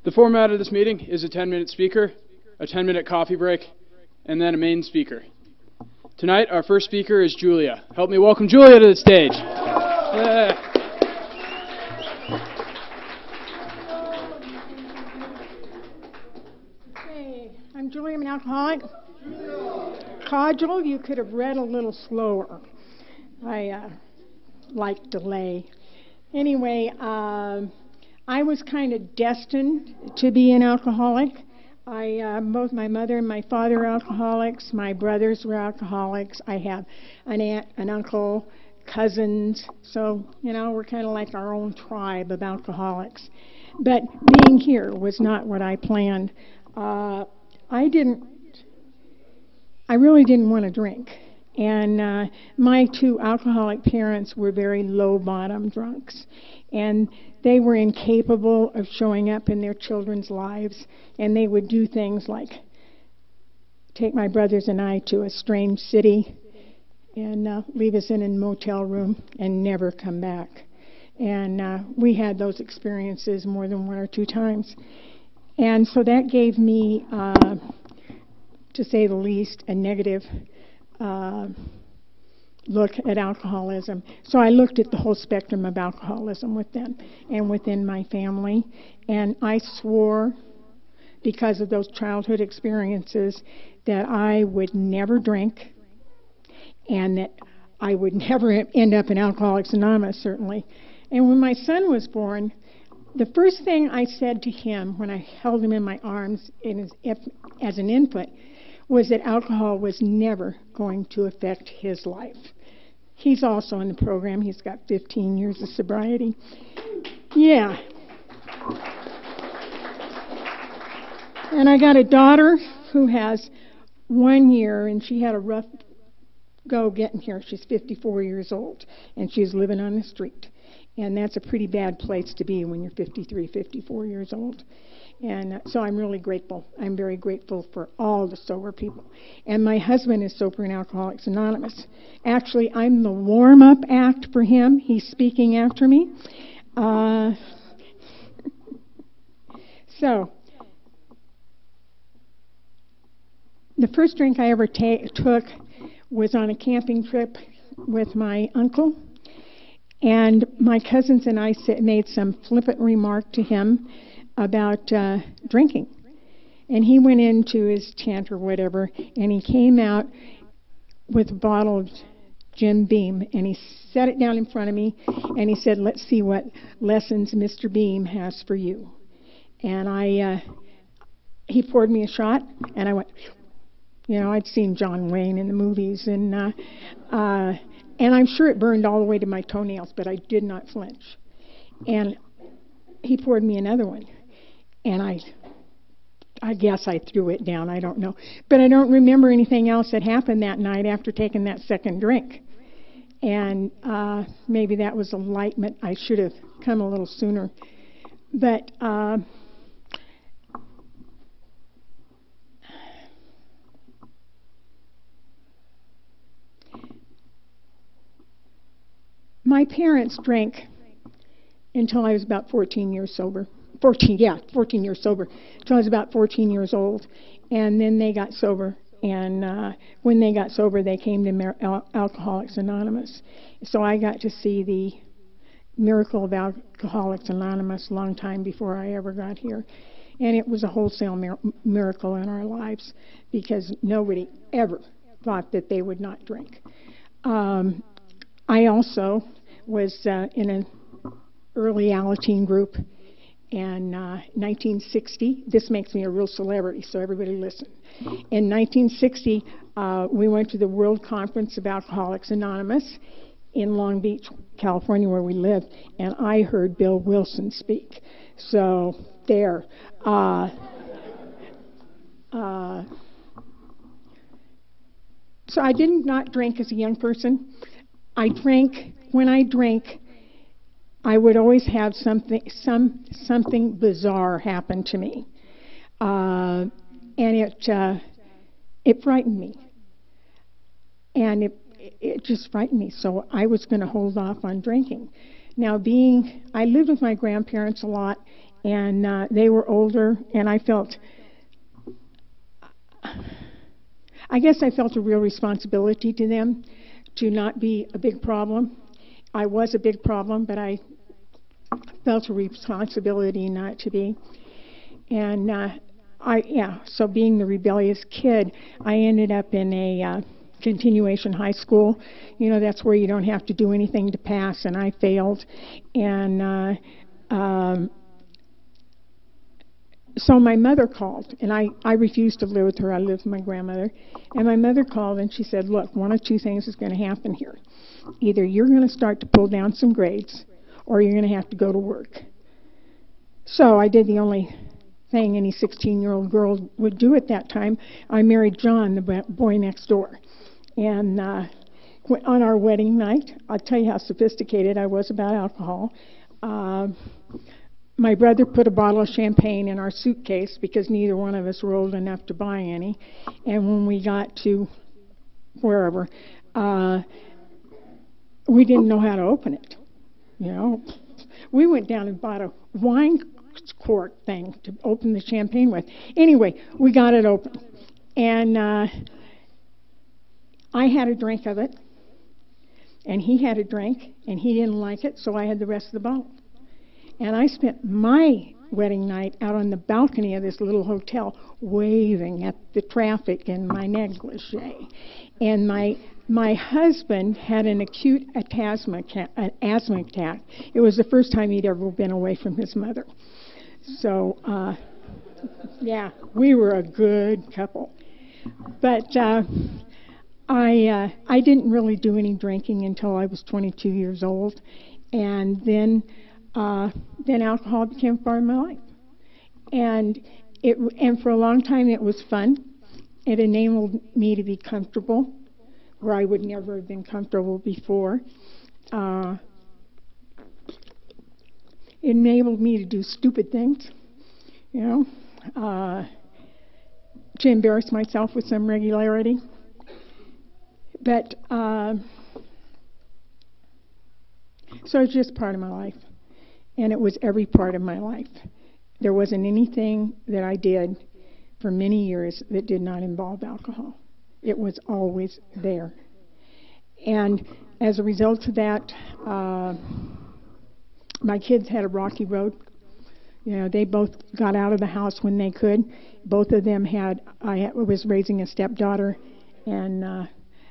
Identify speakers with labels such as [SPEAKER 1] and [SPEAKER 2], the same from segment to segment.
[SPEAKER 1] The format of this meeting is a 10-minute speaker, a 10-minute coffee break, and then a main speaker. Tonight, our first speaker is Julia. Help me welcome Julia to the stage. Yeah.
[SPEAKER 2] Hey, I'm Julia, I'm an alcoholic. Codule, you could have read a little slower. I like delay. Anyway, I was kind of destined to be an alcoholic. Both my mother and my father are alcoholics. My brothers were alcoholics. I have an aunt, an uncle, cousins. So, we're kind of like our own tribe of alcoholics. But being here was not what I planned. I really didn't want to drink. And my two alcoholic parents were very low-bottom drunks. And they were incapable of showing up in their children's lives. And they would do things like take my brothers and I to a strange city and leave us in a motel room and never come back. And we had those experiences more than one or two times. And so that gave me, to say the least, a negative look at alcoholism. So I looked at the whole spectrum of alcoholism with them and within my family. And I swore, because of those childhood experiences, that I would never drink and that I would never end up in Alcoholics Anonymous, certainly. And when my son was born, the first thing I said to him when I held him in my arms as an infant was that alcohol was never going to affect his life. He's also in the program. He's got 15 years of sobriety. Yeah. And I got a daughter who has 1 year, and she had a rough go getting here. She's 54 years old, and she's living on the street. And that's a pretty bad place to be when you're 53, 54 years old. And so I'm really grateful. I'm very grateful for all the sober people. And my husband is sober in Alcoholics Anonymous. Actually, I'm the warm-up act for him. He's speaking after me. So, the first drink I ever took was on a camping trip with my uncle. And my cousins and I made some flippant remark to him about drinking. And he went into his tent or whatever, and he came out with a bottle of Jim Beam, and he set it down in front of me, and he said, "Let's see what lessons Mr. Beam has for you." And he poured me a shot, and I went, I'd seen John Wayne in the movies, and I'm sure it burned all the way to my toenails, but I did not flinch. And he poured me another one. And I guess I threw it down, I don't know. But I don't remember anything else that happened that night after taking that second drink. And maybe that was enlightenment. I should have come a little sooner. But my parents drank until I was about 14 years sober. 14 years sober, until I was about 14 years old. And then they got sober. And when they got sober, they came to Alcoholics Anonymous. So I got to see the miracle of Alcoholics Anonymous a long time before I ever got here. And it was a wholesale miracle in our lives, because nobody ever thought that they would not drink. I also was in an early Alateen group. In 1960, this makes me a real celebrity, so everybody listen. In 1960, we went to the World Conference of Alcoholics Anonymous in Long Beach, California, where we live, and I heard Bill Wilson speak. So there. So I did not drink as a young person. When I drank, I would always have something bizarre happen to me, and it frightened me, and it just frightened me. So I was going to hold off on drinking. Now, I lived with my grandparents a lot, and they were older, and I guess I felt a real responsibility to them to not be a big problem. I was a big problem, but I felt a responsibility not to be. And so being the rebellious kid, I ended up in a continuation high school. You know, that's where you don't have to do anything to pass, and I failed. And so my mother called, and I refused to live with her. I lived with my grandmother. And my mother called, and she said, look, one of two things is going to happen here. Either you're going to start to pull down some grades, or you're going to have to go to work. So I did the only thing any 16-year-old girl would do at that time. I married John, the boy next door. And on our wedding night, I'll tell you how sophisticated I was about alcohol. My brother put a bottle of champagne in our suitcase because neither one of us were old enough to buy any. And when we got to wherever, we didn't know how to open it. You know, we went down and bought a wine quart thing to open the champagne with. Anyway, we got it open, and I had a drink of it, and he had a drink, and he didn't like it, so I had the rest of the bottle. And I spent my wedding night out on the balcony of this little hotel waving at the traffic in my negligee. And my husband had an acute asthma attack. It was the first time he'd ever been away from his mother. So, yeah, we were a good couple. But I didn't really do any drinking until I was 22 years old. And then alcohol became part of my life. And for a long time it was fun. It enabled me to be comfortable where I would never have been comfortable before. It enabled me to do stupid things, you know, to embarrass myself with some regularity. But so it's just part of my life. And it was every part of my life. There wasn't anything that I did for many years that did not involve alcohol. It was always there. And as a result of that, my kids had a rocky road. You know, they both got out of the house when they could. Both of them I was raising a stepdaughter and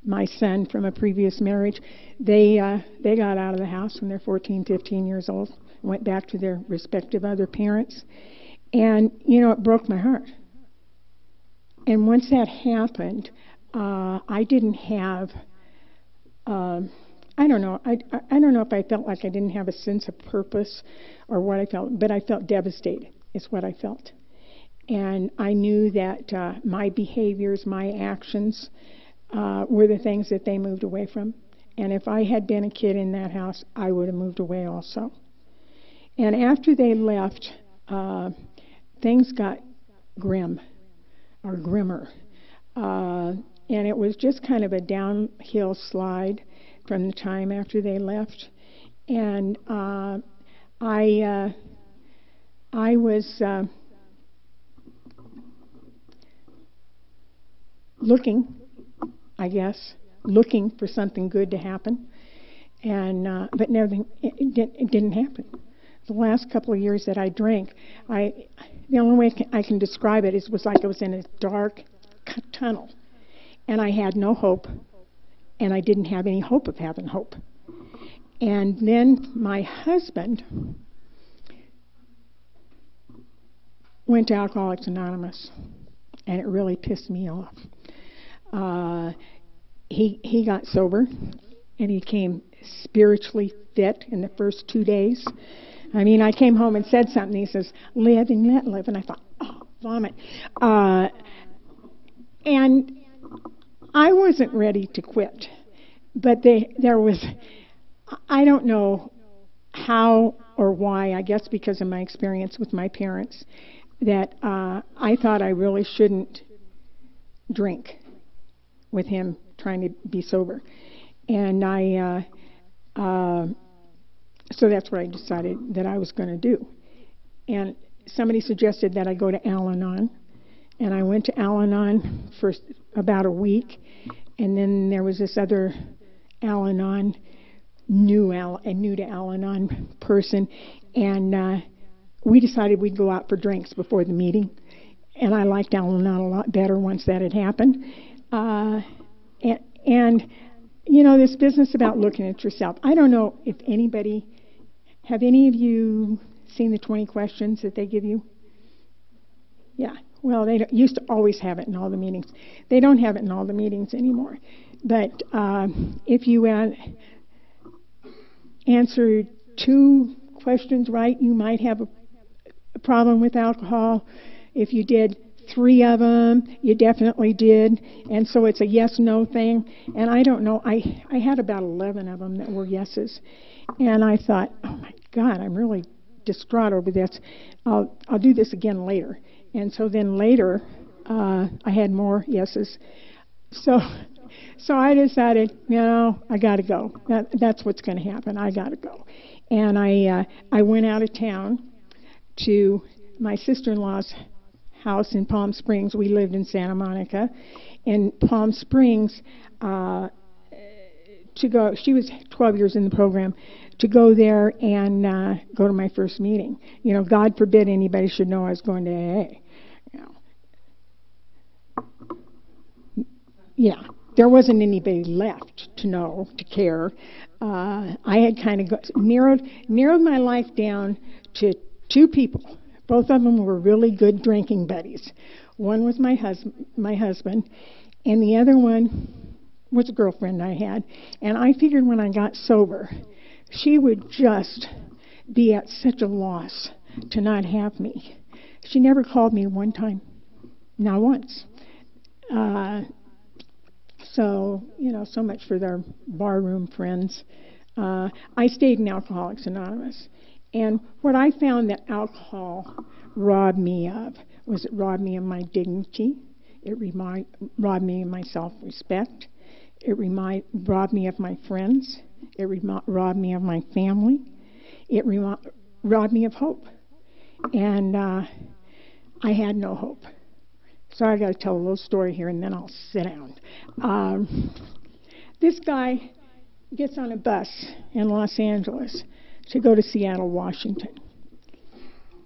[SPEAKER 2] my son from a previous marriage. They got out of the house when they're 14, 15 years old. Went back to their respective other parents. And, you know, it broke my heart. And once that happened, I didn't have, I don't know if I felt like I didn't have a sense of purpose or what I felt, but I felt devastated is what I felt. And I knew that my behaviors, my actions were the things that they moved away from. And if I had been a kid in that house, I would have moved away also. And after they left, things got grim, or grimmer. And it was just kind of a downhill slide from the time after they left. And I was looking, I guess, looking for something good to happen. And but it didn't happen. The last couple of years that I drank, the only way I can describe it was like I was in a dark tunnel, and I had no hope, and I didn't have any hope of having hope. And then my husband went to Alcoholics Anonymous, and it really pissed me off. He got sober, and he became spiritually fit in the first 2 days. I mean, I came home and said something. He says, live and let live. And I thought, oh, vomit. And I wasn't ready to quit. But there was, I don't know how or why, I guess because of my experience with my parents, that I thought I really shouldn't drink with him trying to be sober. And so that's what I decided that I was going to do. And somebody suggested that I go to Al-Anon, and I went to Al-Anon for about a week, and then there was this other Al-Anon, new to Al-Anon person, and we decided we'd go out for drinks before the meeting, and I liked Al-Anon a lot better once that had happened. And you know, this business about looking at yourself. I don't know if have any of you seen the 20 questions that they give you? Yeah. Well, they used to always have it in all the meetings. They don't have it in all the meetings anymore. But if you answer 2 questions right, you might have a problem with alcohol. If you did 3 of them, you definitely did. And so it's a yes-no thing. And I don't know, I had about 11 of them that were yeses. And I thought, oh my God, I'm really distraught over this. I'll do this again later. And so then later, I had more yeses. So I decided, you know, I got to go. That's what's going to happen. I got to go. And I went out of town to my sister-in-law's house in Palm Springs. We lived in Santa Monica. In Palm Springs, to go, she was 12 years in the program, to go there and go to my first meeting. You know, God forbid anybody should know I was going to AA. You know. Yeah, there wasn't anybody left to know, to care. I had kind of narrowed my life down to 2 people. Both of them were really good drinking buddies. One was my husband, and the other one was a girlfriend I had. And I figured when I got sober, she would just be at such a loss to not have me. She never called me one time, not once. So, you know, so much for their barroom friends. I stayed in Alcoholics Anonymous. And what I found that alcohol robbed me of was it robbed me of my dignity. It robbed me of my self-respect. It robbed me of my friends. It robbed me of my family. It robbed me of hope. And I had no hope. So I got to tell a little story here, and then I'll sit down. This guy gets on a bus in Los Angeles to go to Seattle, Washington.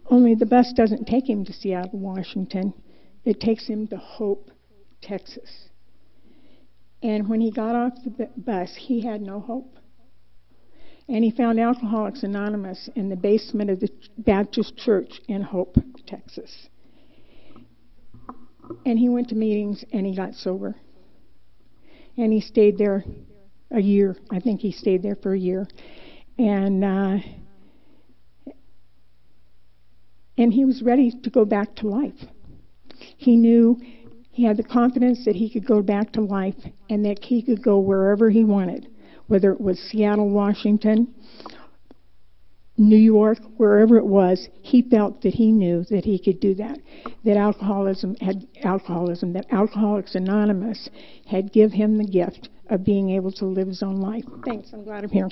[SPEAKER 2] Only the bus doesn't take him to Seattle, Washington. It takes him to Hope, Texas. And when he got off the bus, he had no hope. And he found Alcoholics Anonymous in the basement of the Baptist church in Hope, Texas. And he went to meetings and he got sober. And he stayed there a year. I think he stayed there for a year. And he was ready to go back to life. He knew he had the confidence that he could go back to life and that he could go wherever he wanted, whether it was Seattle, Washington, New York, wherever it was. He felt that he knew that he could do that, that that Alcoholics Anonymous had given him the gift of being able to live his own life. Thanks, I'm glad I'm here.